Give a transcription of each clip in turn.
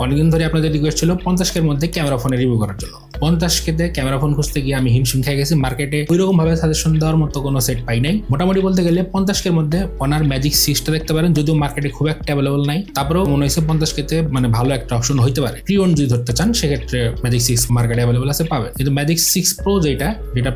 অনেকদিন ধরে আপনাদের রিকোয়েস্ট ছিল 50K এর মধ্যে ক্যামেরা ফোনের রিভিউ করার জন্য। 50K তে ক্যামেরা ফোন খুঁজতে গিয়ে আমি হিমশিম খেয়ে গেছি। মার্কেটে ওইরকম ভাবে সাজেশন দেওয়ার মতো কোনো সেট পাই নাই। মোটামুটি বলতে গেলে 50K এর মধ্যে অনার ম্যাজিক 6টা দেখতে পারেন, যদিও মার্কেটে খুব একটা অ্যাভেলেবল নাই। তারপরেও মনে হয়েছে 50K তে মানে ভালো একটা অপশন হইতে পারে। প্রি ওন যদি ধরতে চান সেক্ষেত্রে ম্যাজিক 6 মার্কেটে অ্যাভেলেবল আছে, পাবেন। কিন্তু ম্যাজিক 6 প্রো যেটা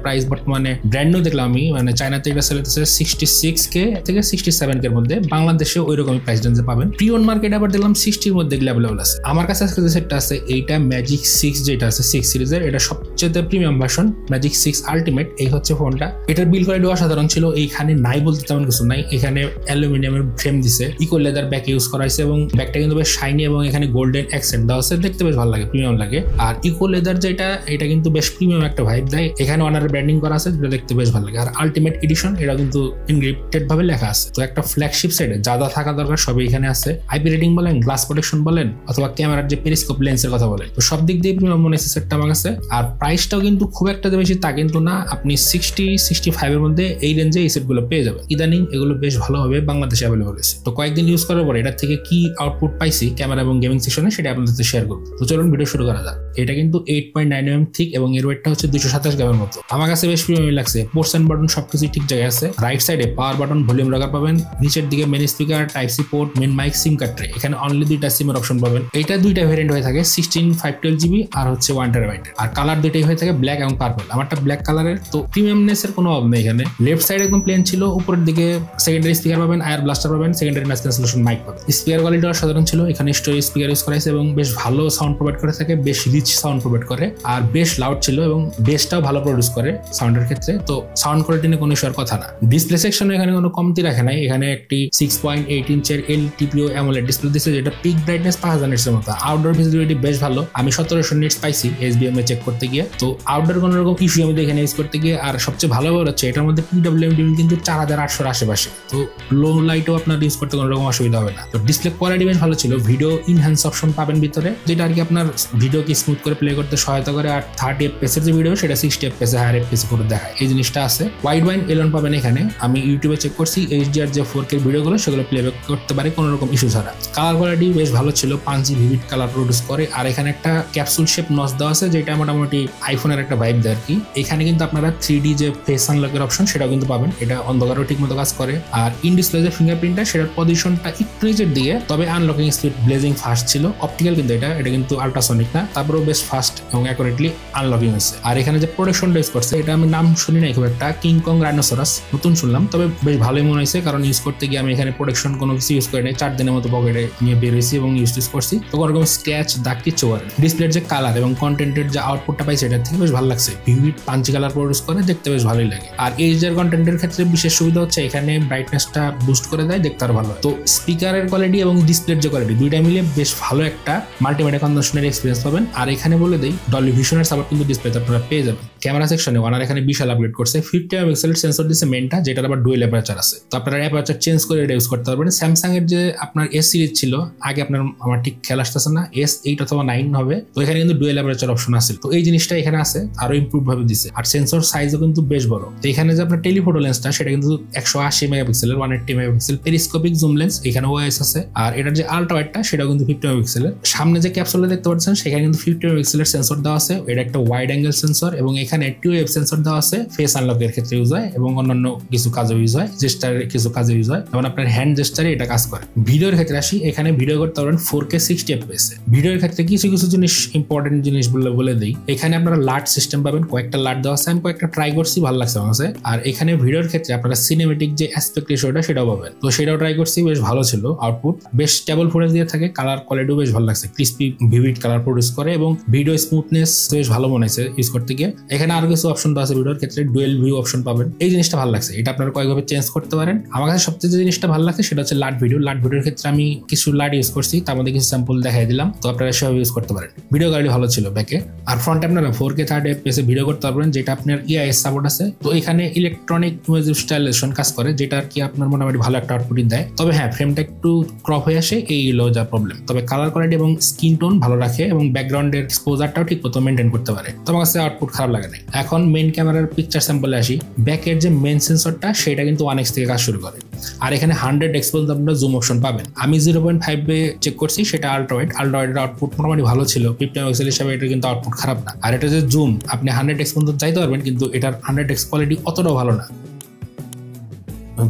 প্রাইস বর্তমানে ব্র্যান্ড নিউ দেখলাম আমি, মানে চায়নাতে এটা সেল হতেছে 66K থেকে 67K এর মধ্যে, বাংলাদেশে ওইরকমই প্রাইস রেঞ্জে পাবেন। প্রি ওন মার্কেটে আবার দেখলাম 60 এর মধ্যে অ্যাভেলেবল আছে। আমার কাছে আজকে যে সেটটা আছে এইটা ম্যাজিক 6 যেটা আছে 6 সিরিজের, এটা সবচেয়ে প্রিমিয়াম ভার্সন ম্যাজিক 6 আলটিমেট। এই হচ্ছে ফোনটা। এটার বিল কোয়ালিটি অসাধারণ ছিল। এইখানে নাই বলতে তেমন কিছু নাই। এখানে অ্যালুমিনিয়ামের ফ্রেম দিছে, ইকো লেদার ব্যাক ইউজ করা হয়েছে এবং ব্যাকটা কিন্তু বেশ শাইনি এবং এখানে গোল্ডেন অ্যাকসেন্ট দেওয়া আছে, দেখতে বেশ ভালো লাগে, প্রিমিয়াম লাগে। আর ইকো লেদার যেটা, এটা কিন্তু বেশ প্রিমিয়াম একটা ভাইব দেয়। এখানে অনারের ব্র্যান্ডিং করা আছে, যেটা দেখতে বেশ ভালো লাগে। আর আলটিমেট এডিশন এটা কিন্তু ইনক্রিপ্টেড ভাবে লেখা আছে। তো একটা ফ্ল্যাগশিপ সেটে যা যা থাকা দরকার সবই এখানে আছে। আইপি রেটিং বলেন, গ্লাস প্রোটেকশন বলেন, অথবা ক্যামেরার যে পেরিস্কোপ লেন্সের কথা বলেন, তো সব দিক দিয়ে প্রিমিয়াম মনে হচ্ছে সেটটা আমার কাছে। আর প্রাইসটাও কিন্তু খুব একটা বেশি তা কিন্তু না, আপনি 60-65 এর মধ্যে এই রেঞ্জে এই সেটগুলো পেয়ে যাবেন। ইদানিং এগুলো বেশ ভালোভাবে বাংলাদেশে অ্যাভেলেবল হয়েছে। তো কয়েকদিন ইউজ করার পর এটার থেকে কি আউটপুট পাইছি ক্যামেরা এবং গেমিং সেশনে, সেটা আপনাদের সাথে শেয়ার করবো। তো চলুন ভিডিও শুরু করা যাক। এটা কিন্তু 8.9mm থিক এবং এর ওয়েটটা হচ্ছে 227 গ্রামের মতো। আমার কাছে বেশ প্রিমিয়াম লাগছে। পোর্শন বাটন সবকিছু ঠিক জায়গায় আছে। রাইট সাইডে পাওয়ার বাটন, ভলিউম রাখার পাবেন। নিচের দিকে main speaker, type C port, main mic, SIM card tray. এখানে অনলি 2টা সিমের অপশন পাবেন। এটা 2টা ভেরিয়েন্ট হয়ে থাকে, 16 512GB আর হচ্ছে 1TB। আর কালার 2টাই হয়ে থাকে ব্ল্যাক এবং পার্পল। আমারটা ব্ল্যাক কালারের। তো প্রিমিয়ামনেস এর কোনো অভাব নেই এখানে। লেফট সাইড একদম প্লেন ছিল, উপরের দিকে সেকেন্ডারি স্পিকার পাবেন, আয়ার ব্লাস্টার পাবেন, সেকেন্ডারি নয়েজ ক্যান্সেলেশন মাইক পাবেন। স্পিকার কোয়ালিটি সাধারণ ছিল। এখানে স্টোরেজ স্পিকার ইউজ করা হয়েছে এবং বেশ ভালো সাউন্ড প্রোভাইড করে থাকে, বেশ রিচ সাউন্ড প্রোভাইড করে আর বেশ লাউড ছিল এবং বেসটাও ভালো প্রডিউস করে সাউন্ডের ক্ষেত্রে। তো সাউন্ড কোয়ালিটি নিয়ে কোনো ইস্যুর কথা না। ডিসপ্লে সেকশনে এখানে কোনো কমতি রাখে নাই। এখানে একটি 6.8 ইঞ্চের LTPO অ্যামোলেড ডিসপ্লে দিচ্ছে, যেটা পিক ব্রাইটনেস 5000 নিটসের মতো। আউটডোর ভিজিবিলিটি বেশ ভালো। আমি 1700 নিটস পাইছি SBM এ চেক করতে গিয়ে। তো আউটডোর কোনো রকম ইস্যু আমি এখানে ইউজ করতে গিয়ে। আর সবচেয়ে ভালো ব্যাপার হচ্ছে এটার মধ্যে PWM ডিম কিন্তু 4800 আশেপাশে। তো লো লাইটও আপনার ইউজ করতে কোনো রকম অসুবিধা হবে না। তো ডিসপ্লে কোয়ালিটি বেশ ভালো ছিল। ভিডিও ইনহ্যান্স অপশন পাবেন ভিতরে, যেটা আর কি আপনার ভিডিওকে স্মুথ করে প্লে করতে সহায়তা করে। আর 30 FPS এর যে ভিডিও সেটা 60 FPS হায়ার FPS করে দেখায়, এই জিনিসটা আছে। ওয়াইড ওয়াইন এলন পাবেন এখানে। আমি ইউটিউবে চেক করছি, HDR যে 4K ভিডিওগুলো সেগুলো প্লেব্যাক করতে পারে কোনো রকম ইস্যু ছাড়া। কালার কোয়ালিটি বেশ ভালো ছিল, পাঞ্চি ভিভিড কালার প্রডিউস করে। আর এখানে একটা ক্যাপসুল শেপ নচ দেওয়া আছে, যেটা মোটামুটি আইফোনের একটা ভাইব দেয় আর কি। এখানে কিন্তু আপনারা 3D যে ফেস আনলকের অপশন সেটাও কিন্তু পাবেন, এটা অন্ধকারও ঠিক মতো কাজ করে। আর ইন ডিসপ্লে যে ফিঙ্গারপ্রিন্টটা, সেটার পজিশনটা একটু নিচের দিকে, তবে আনলকিং স্পিড ব্লেজিং ফাস্ট ছিল। অপটিক্যাল কিন্তু এটা কিন্তু আল্ট্রাসনিক না, তারপরেও বেশ ফাস্ট এবং অ্যাকুরেটলি আনলকিং হয়েছে। আর এখানে যে প্রোটেকশনটা ইউজ করছে, এটা আমি নাম শুনি নাই খুব একটা, কিং কং রাইনোসরাস নতুন শুনলাম, তবে বেশ ভালোই মনে হয়েছে। কারণ ইউজ করতে গিয়ে আমি এখানে প্রোটেকশন কোনো কিছু ইউজ করি নাই, 4 দিনের মতো পকেটে নিয়ে বের হয়েছি এবং ইউজ করছি। তো কোনো রকম স্ক্র্যাচ দাগ কিচ্ছু করে। ডিসপ্লের যে কালার এবং কন্টেন্টের যে আউটপুটটা পাইছে, এটা থেকে বেশ ভালো লাগছে। ভিভিড পাঞ্চি কালার প্রডিউস করে, দেখতে বেশ ভালোই লাগে। আর HDR কন্টেন্টের ক্ষেত্রে বিশেষ সুবিধা হচ্ছে এখানে ব্রাইটনেসটা বুস্ট করে দেয়, দেখতে আরো ভালো হয়। তো স্পিকারের কোয়ালিটি এবং ডিসপ্লের যে কোয়ালিটি, দুইটা মিলিয়ে বেশ ভালো একটা মাল্টিমিডিয়া কনজাম্পশনের এক্সপিরিয়েন্স পাবেন। আর এখানে বলে দেই, ডলবি ভিশনের সাপোর্ট কিন্তু ডিসপ্লেতে আপনারা পেয়ে যাবেন। ক্যামেরা সেকশনে ওনার এখানে বিশাল আপগ্রেড করছে। 50 মেগাপিক্সেলের সেন্সর দিচ্ছে মেনটা, যেটার আবার ডুয়েল অ্যাপারচার আছে। তো আপনারা অ্যাপারচার চেঞ্জ করে এটা ইউজ করতে পারবেন। স্যামসাং এর যে আপনার S সিরিজ ছিল আগে, আপনার আমার ঠিক খেয়াল আসতেছে না, S8 অথবা 9 হবে। তো এখানে কিন্তু ডুয়েল অ্যাপারচার অপশন আছে। তো এই জিনিসটা এখানে আছে, আরো ইমপ্রুভ ভাবে দিচ্ছে। আর সেন্সর সাইজও কিন্তু বেশ বড়। তো এখানে যে আপনার টেলিফোটো লেন্সটা, সেটা কিন্তু 180 মেগাপিক্সেলের 180 মেগাপিক্সেল পেরিস্কোপিক জুম লেন্স, এখানে OIS আছে। আর এটার যে আল্ট্রা ওয়াইডটা, সেটাও কিন্তু 50 মেগাপিক্সেলের। সামনে যে ক্যাপসুলটা দেখতে পাচ্ছেন, সেখানে কিন্তু 50 মেগাপিক্সেলের সেন্সর দেওয়া আছে। এটা একটা ওয়াইড অ্যাঙ্গেল সেন্সর এবং এখানে 2 সেন্সর দেওয়া আছে। ফেস আনলকের ক্ষেত্রে ইউজ হয় এবং অন্যান্য কিছু কাজে ইউজ হয়, জেস্টারের কিছু কাজে ইউজ হয়, যেমন আপনার হ্যান্ড জেস্টারে এটা কাজ করে। ভিডিওর ক্ষেত্রে আসি, এখানে ভিডিও করতে পারবেন 4K 60 FPS। ভিডিওর ক্ষেত্রে কিছু কিছু জিনিস ইম্পর্টেন্ট জিনিস বলে দিই। এখানে আপনারা লাট সিস্টেম পাবেন, কয়েকটা লাট দেওয়া আছে। আমি কয়েকটা ট্রাই করছি, ভালো লাগছে আমার কাছে। আর এখানে ভিডিওর ক্ষেত্রে আপনারা সিনেমেটিক যে অ্যাসপেক্ট রেশিওটা, সেটাও পাবেন। তো সেটাও ট্রাই করছি, বেশ ভালো ছিল। আউটপুট বেশ স্টেবল ফুটেজ দিয়ে থাকে। কালার কোয়ালিটিও বেশ ভালো লাগছে, ক্রিস্পি ভিভিড কালার প্রডিউস করে এবং ভিডিও স্মুথনেস বেশ ভালো মনে হয়েছে ইউজ করতে গিয়ে। এখানে আরো কিছু অপশন দেওয়া আছে ভিডিওর ক্ষেত্রে, ডুয়েল ভিউ অপশন পাবেন। এই জিনিসটা ভালো লাগছে, এটা আপনারা কয়েকভাবে চেঞ্জ করতে পারেন। আমার কাছে সবচেয়ে যে জিনিসটা ভালো লাগছে সেটা হচ্ছে লাট ভিডিও। লাট ভিডিওর ক্ষেত্রে আমি কিছু লাট ইউজ করছি, তার মধ্যে কিছু স্যাম্পল দেখাই দিলাম। তো আপনারা সেভাবে ইউজ করতে পারেন। ভিডিও কোয়ালিটি ভালো ছিল ব্যাকে। আর ফ্রন্টে আপনারা 4K 30 FPS ভিডিও করতে পারবেন, যেটা আপনার EIS সাপোর্ট আছে। তো এখানে ইলেকট্রনিক ইমেজ স্টাইলাইজেশন কাজ করে, যেটা আর কি আপনার মোটামুটি ভালো একটা আউটপুট দেয়। তবে হ্যাঁ, ফ্রেমটা একটু ক্রপ হয়ে আসে, এই হলো যা প্রবলেম। তবে কালার কোয়ালিটি এবং স্কিন টোন ভালো রাখে এবং ব্যাকগ্রাউন্ডের এক্সপোজারটাও ঠিক মতো মেনটেন করতে পারে। তো আমার কাছে আউটপুট খারাপ লাগে না। এখন মেইন ক্যামেরার পিকচার স্যাম্পলে আসি। ব্যাকের যে মেইন সেন্সরটা, সেটা কিন্তু 1x থেকে কাজ শুরু করে। আর এখানে 100x পর্যন্ত আপনারা জুম অপশন পাবেন। আমি 0.5 এ চেক করছি, সেটা আলট্রা ওয়াইড এর আউটপুট মোটামুটি ভালো ছিল, 50 মেগাপিক্সেল হিসাবে এটা কিন্তু আউটপুট খারাপ না। আর এটা যে জুম আপনি 100x পর্যন্ত চাইতে পারবেন, কিন্তু এটার 100x কোয়ালিটি অতটাও ভালো না।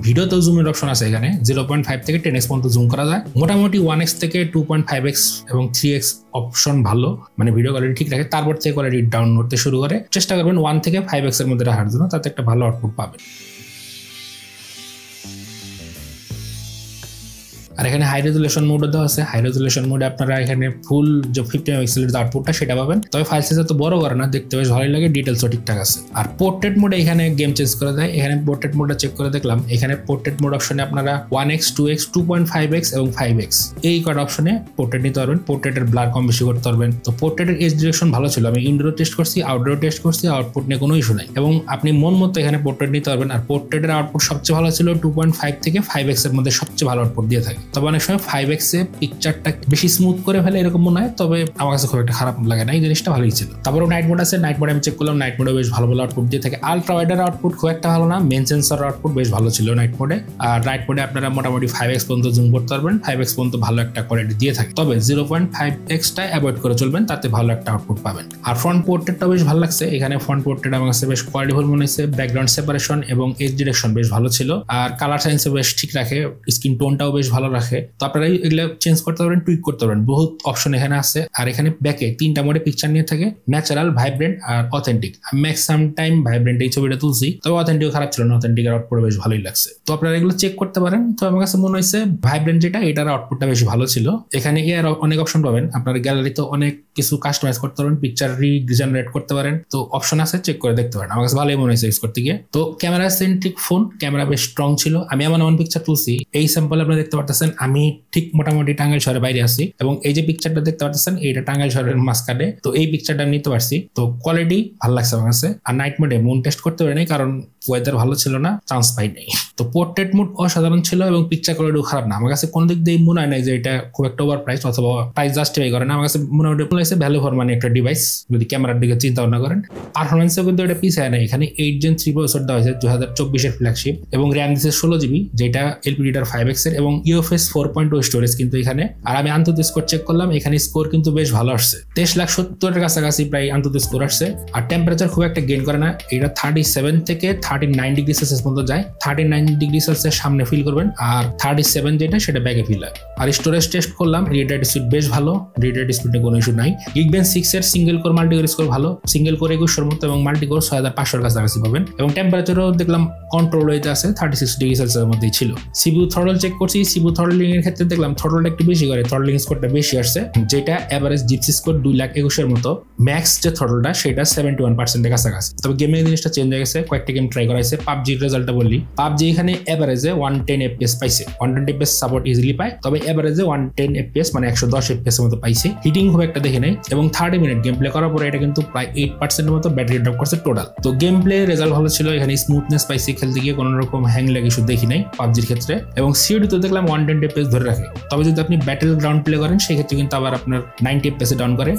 ভিডিওতেও জুমের অপশন আছে, এখানে 0.5 থেকে 10x পর্যন্ত জুম করা যায়। মোটামুটি 1x থেকে 2.5x এবং 3x অপশন ভালো, মানে ভিডিও কোয়ালিটি ঠিক রাখে। তারপর থেকে কোয়ালিটি ডাউন করতে শুরু করে, চেষ্টা করবেন 1 থেকে 5x এর মধ্যে রাখার জন্য, তাতে একটা ভালো আউটপুট পাবেন। আর এখানে হাই রেজুলেশন মোডও দেওয়া আছে। হাই রেজুলেশন মোডে আপনারা এখানে ফুল যে 50 মেগাপিক্সেলের আউটপুটটা সেটা পাবেন, তবে ফাইল সাইজ তো বড় করে না, দেখতে বেশ ভালোই লাগে, ডিটেলসও ঠিকঠাক আছে। আর পোর্ট্রেট মোডে এখানে গেম চেঞ্জ করে দেয়। এখানে পোর্ট্রেট মোডটা চেক করে দেখলাম, এখানে পোর্ট্রেট মোড অপশনে আপনারা 1x 2x 2.5x এবং 5x এই কটা অপশনে পোর্ট্রেট নিতে পারবেন। পোর্ট্রেটের ব্লার কম বেশি করতে পারবেন। তো পোর্ট্রেটের এজ ডিরেকশন ভালো ছিল, আমি ইনডোর টেস্ট করছি, আউটডোর টেস্ট করছি, আউটপুট নিয়ে কোনো ইস্যু নাই। এবং আপনি মন মতো এখানে পোর্ট্রেট নিতে পারবেন। আর পোর্ট্রেটের আউটপুট সবচেয়ে ভালো ছিল 2.5 থেকে 5x এর মধ্যে সবচেয়ে ভালো আউটপুট দিয়ে থাকে। তবে অনেক সময় 5x এ পিকচারটা বেশি স্মুথ করে ফেলে এরকম মনে হয়, তবে আমার কাছে খুব একটা খারাপ লাগে না, এই জিনিসটা ভালোই ছিল। তারপরে নাইট মোড আছে, নাইট মোডে আমি চেক করলাম, নাইট মোডে বেশ ভালো ভালো আউটপুট দিয়ে থাকে। আলট্রা ওয়াইডের আউটপুট খুব একটা ভালো না, মেন সেন্সর আউটপুট বেশ ভালো ছিল নাইট মোডে। আর নাইট মোডে আপনারা মোটামুটি 5x পর্যন্ত জুম করতে পারবেন, 5x পর্যন্ত ভালো একটা কোয়ালিটি দিয়ে থাকে। তবে 0.5x টা অ্যাভয়েড করে চলবেন, তাতে ভালো একটা আউটপুট পাবেন। আর ফ্রন্ট পোর্ট্রেটটা বেশ ভালো লাগছে, এখানে ফ্রন্ট পোর্ট্রেট আমার কাছে বেশ কোয়ালিটিফুল মনে হয়েছে। ব্যাকগ্রাউন্ড সেপারেশন এবং এজ ডিরেকশন বেশ ভালো ছিল। আর কালার সাইন্সও বেশ ঠিক রাখে, স্কিন টোনটাও বেশ ভালো রাখে। তো আপনারা এগুলো চেঞ্জ করতে পারবেন, টুইক করতে পারবেন, বহুত অপশন এখানে আছে। আর এখানে ব্যাকে 3টা মোডে পিকচার নিয়ে থাকে, ন্যাচারাল, ভাইব্রেন্ট আর অথেন্টিক। ম্যাক্সিমাম টাইম ভাইব্রেন্ট এই ছবিটা তুলছি, তবে অথেন্টিকও খারাপ ছিল না, অথেন্টিকের আউটপুট বেশ ভালোই লাগছে। তো আপনারা এগুলো চেক করতে পারেন। তো আমার কাছে মনে হয়েছে ভাইব্রেন্ট যেটা, এটার আউটপুটটা বেশি ভালো ছিল। এখানে এর অনেক অপশন পাবেন, আপনার গ্যালারিতে অনেক কিছু কাস্টমাইজ করতে পারেন, পিকচার রিজেনারেট করতে পারেন। তো অপশন আছে, চেক করে দেখতে পারেন। আমার কাছে ভালোই মনে হয়েছে ইউজ করতে গিয়ে। তো ক্যামেরা সেন্ট্রিক ফোন, ক্যামেরা বেশ স্ট্রং ছিল। আমি এমন পিকচার তুলছি, এই স্যাম্পল আপনারা দেখতে পারতেছেন, আমি ঠিক মোটামুটি টাঙ্গাইল শহরের বাইরে আছি, এবং এই যে পিকচারটা দেখতে পাচ্ছেন এইটা টাঙ্গাইল শহরের মাঝখানে। তো এই পিকচারটা আমি নিতে পারছি, তো কোয়ালিটি ভালো লাগছে আমার কাছে। আর নাইট মোডে মুন টেস্ট করতে পারি নাই, কারণ ওয়েদার ভালো ছিল না, চান্স পাই নাই। তো পোর্ট্রেট মোড অসাধারণ ছিল এবং পিকচার কোয়ালিটিও খারাপ না। আমার কাছে কোনো দিক দিয়ে মনে হয় নাই যে এটা খুব একটা ওভার প্রাইস অথবা প্রাইস জাস্টিফাই করে না। আমার কাছে মোটামুটি মনে হয়েছে ভ্যালু ফর মানি একটা ডিভাইস, যদি ক্যামেরার দিকে চিন্তা ভাবনা করেন। পারফরমেন্সও কিন্তু এটা পিছিয়ে নাই, এখানে 8 Gen 3 প্রসেসর দেওয়া হয়েছে, 2024 ফ্ল্যাগশিপ, এবং র্যাম দিচ্ছে 16GB, যেটা এলপিডিটার 5x এর, এবং ইউএফএস 4.2 স্টোরেজ কিন্তু এখানে। আর আমি আন্তর্জাতিক স্কোর চেক করলাম, এখানে স্কোর কিন্তু বেশ ভালো আসছে, 23,70,000 এর কাছাকাছি প্রায় আন্তর্জাতিক স্কোর আসছে। আর টেম্পারেচার খুব একটা গেইন করে না, এটা 37 থেকে 39 ডিগ্রি সেলসিয়াস পর্যন্ত যায়। 39 ডিগ্রি সেলসিয়াস সামনে ফিল করবেন, আর 37 যেটা সেটা ব্যাকে ফিল হয়। আর স্টোরেজ টেস্ট করলাম, রিড রাইট স্পিড বেশ ভালো, রিড রাইট স্পিডে কোনো ইস্যু নাই। Geekbench 6 এর সিঙ্গেল কোর মাল্টিকোর স্কোর ভালো, সিঙ্গেল কোর 2100 মতো এবং মাল্টিকোর 6500 এর কাছাকাছি পাবেন। এবং টেম্পারেচারও দেখলাম কন্ট্রোল হইতে আছে, 36 ডিগ্রি সেলসিয়াসের মধ্যেই ছিল। সিপিইউ থ্রটল চেক করছি, সিপিইউ থ্রটলিং এর ক্ষেত্রে দেখলাম থ্রটলটা একটু বেশি করে, থ্রটলিং স্কোরটা বেশি আসছে, যেটা এভারেজ জিপসি স্কোর 2,21,000 এর মতো। ম্যাক্স যে থ্রটলটা সেটা 71% এর কাছাকাছি। তবে গেমিং জিনিসটা চেঞ্জ হয়ে গেছে, কয়েকটা গেম ট্রাই করা হয়েছে। পাবজির রেজাল্টটা বললি, পাবজি এখানে এভারেজে 110 FPS পাইছে, 120 FPS সাপোর্ট ইজিলি পায়, তবে এভারেজে 110 FPS মানে 110 FPS এর মতো পাইছে। হিটিং খুব একটা দেখে নাই, এবং 30 মিনিট গেম প্লে করার পরে এটা কিন্তু প্রায় 8% এর মতো ব্যাটারি ড্রপ করছে টোটাল। তো গেম প্লে রেজাল্ট ভালো ছিল, এখানে স্মুথনেস পাইছি, খেলতে গিয়ে কোনো রকম হ্যাং ল্যাগ ইস্যু দেখি নাই পাবজির ক্ষেত্রে। এবং সিওডি তো দেখলাম 120 FPS ধরে রাখে, তবে যদি আপনি ব্যাটেল গ্রাউন্ড প্লে করেন সেক্ষেত্রে কিন্তু আবার আপনার 90 FPS ডাউন করে।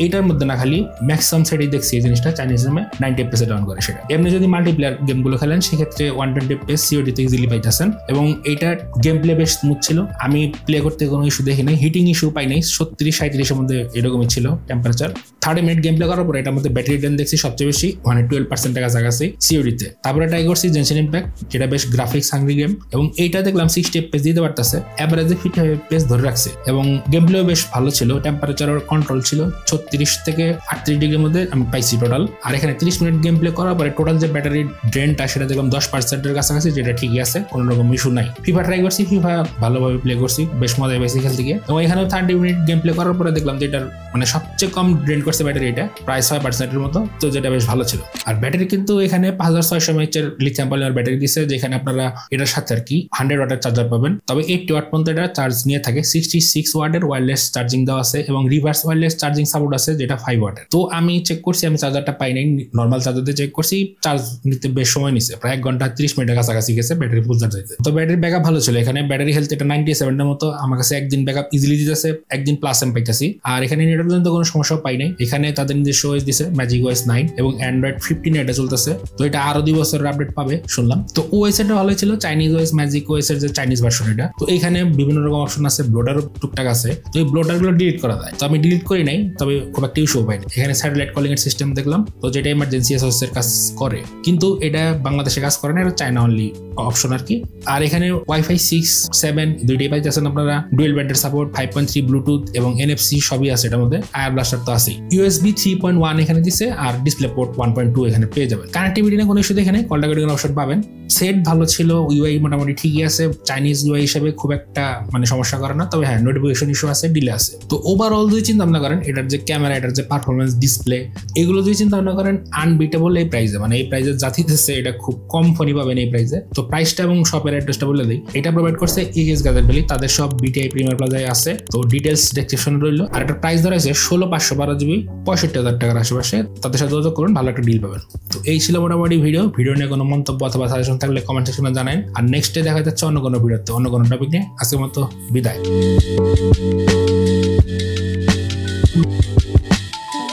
এইটার মধ্যে না, খালি ম্যাক্সিমাম সাইডে দেখছি এই জিনিসটা, চাইনিজ গেমে 90 FPS ডাউন করে সেটা। এমনি যদি মাল্টিপ্লেয়ার গেমগুলো খেলেন সেক্ষেত্রে 120 FPS সিওডি তে ইজিলি পাইতেছেন, এবং এইটা গেম প্লে বেশ স্মুথ ছিল, আমি প্লে করতে কোনো ইস্যু দেখি নাই, হিটিং ইস্যু পাই নাই, 37-37 এর মধ্যে এরকমই ছিল টেম্পারেচার। 30 মিনিট গেম প্লে করার পরে এটার মধ্যে ব্যাটারি ড্রেন দেখছি সবচেয়ে বেশি, মানে 12% এর কাছাকাছি সিওডিতে। তারপরে ট্রাই করছি জেনশন ইম্প্যাক্ট, যেটা বেশ গ্রাফিক্স হাংরি গেম, এবং এইটা দেখলাম 60 FPS দিতে পারতেছে, এভারেজে 50 FPS ধরে রাখছে, এবং গেম প্লেও বেশ ভালো ছিল, টেম্পারেচারের কন্ট্রোল ছিল, 36 থেকে 38 ডিগ্রির মধ্যে আমি পাইছি টোটাল। আর এখানে 30 মিনিট গেম প্লে করার পরে টোটাল যে ব্যাটারি ড্রেনটা সেটা দেখলাম 10% এর কাছাকাছি, যেটা ঠিকই আছে, কোনো রকম ইস্যু নাই। ফিফা ট্রাই করছি, ফিফা ভালোভাবে প্লে করছি, বেশ মজা পেয়েছি খেলতে গিয়ে। এবং এখানেও 30 মিনিট গেম প্লে করার পরে দেখলাম যে এটার মানে সবচেয়ে কম ড্রেন করছে ব্যাটারি, এটা প্রায় 6% এর মতো, তো যেটা বেশ ভালো ছিল। আর ব্যাটারি কিন্তু এখানে 5600 mAh এর লিথিয়াম পলিমার ব্যাটারি দিচ্ছে, যেখানে আপনারা এটার সাথে আর কি 100 ওয়াটের চার্জার পাবেন, তবে 80 ওয়াট পর্যন্ত এটা চার্জ নিয়ে থাকে। 66 ওয়াটের ওয়্যারলেস চার্জিং দেওয়া আছে, এবং রিভার্স ওয়্যারলেস চার্জিং সাপোর্ট আছে, যেটা 5 ওয়াটের। তো আমি চেক করছি, আমি চার্জারটা পাই নাই, নর্মাল চার্জার দিয়ে চেক করছি, চার্জ নিতে বেশ সময় নিছে, প্রায় 1 ঘন্টা 30 মিনিটের কাছাকাছি গেছে ব্যাটারি ফুল চার্জ হইতে। তো ব্যাটারি ব্যাকআপ ভালো ছিল, এখানে ব্যাটারি হেলথ এটা 97 এর মতো, আমার কাছে একদিন ব্যাকআপ ইজিলি দিতেছে, একদিন প্লাস এম পাইতেছি। আর এখানে নেটের জন্য কোনো সমস্যা পাই নাই। এখানে তাদের নিজস্ব ওএস দিছে ম্যাজিক ওএস 9 এবং অ্যান্ড্রয়েড 15 এটা চলতেছে। তো এটা আরো 2 বছরের আপডেট পাবে শুনলাম। তো ওএস এটা ভালো ছিল, চাইনিজ ওএস ম্যাজিক ওএস এর যে চাইনিজ ভার্সন এটা। তো এখানে বিভিন্ন রকম অপশন আছে, ব্লোডারও টুকটাক আছে। তো এই ব্লোডার গুলো ডিলিট করা যায়, তো আমি ডিলিট করি নাই, তবে খুব একটা ইস্যু পাইনি। এখানে স্যাটেলাইট কলিং এর সিস্টেম দেখলাম, তো যেটা ইমার্জেন্সি এসওএস এর কাজ করে, কিন্তু এটা বাংলাদেশে কাজ করে না, এটা চায়না অনলি অপশন আর কি। আর এখানে ওয়াইফাই 6, 7 দুইটাই পাইতেছেন আপনারা, ডুয়েল ব্যান্ডের সাপোর্ট, 5.3 ব্লুটুথ এবং এনএফসি সবই আছে এটার মধ্যে। আয়ার ব্লাস্টার তো আছে, ইউএসবি 3.1 এখানে দিছে, আর ডিসপ্লে পোর্ট 1.2 এখানে পেয়ে যাবেন। কানেক্টিভিটি নিয়ে কোনো ইস্যু এখানে কল রেকর্ডিং অপশন পাবেন। সেট ভালো ছিল, ইউআই মোটামুটি ঠিকই আছে, চাইনিজ ইউআই হিসেবে খুব একটা মানে সমস্যা করে না, তবে হ্যাঁ নোটিফিকেশন ইস্যু আছে, ডিলে আছে। তো ওভারঅল যদি চিন্তা ভাবনা করেন এটার যে ক্যামেরা, এটার যে পারফরমেন্স, ডিসপ্লে, এগুলো যদি চিন্তা ভাবনা করেন আনবিটেবল এই প্রাইসে, মানে এই প্রাইসে জাতিতেছে এটা খুব কম ফোনই পাবেন এই প্রাইসে। তো প্রাইসটা এবং শপের অ্যাড্রেসটা বলে দিই, এটা প্রোভাইড করছে ইএস গাজেট ভ্যালি, তাদের সব বিটিআই প্রিমিয়ার প্লাজায় আছে। তো ডিটেলস ডেসক্রিপশনে রইল। আর একটা প্রাইস ধরা হয়েছে 16,512 জিবি, 65,000 টাকার আশেপাশে। তাদের সাথে যোগাযোগ করুন, ভালো একটা ডিল পাবেন। তো এই ছিল মোটামুটি ভিডিও নিয়ে কোনো মন্তব্য অথবা সাজেশন থাকলে কমেন্ট সেকশনে জানান। আর নেক্সট ডে দেখা যাচ্ছে অন্য কোনো ভিডিওতে, অন্য কোনো টপিক নিয়ে। আজকের মতো বিদায়।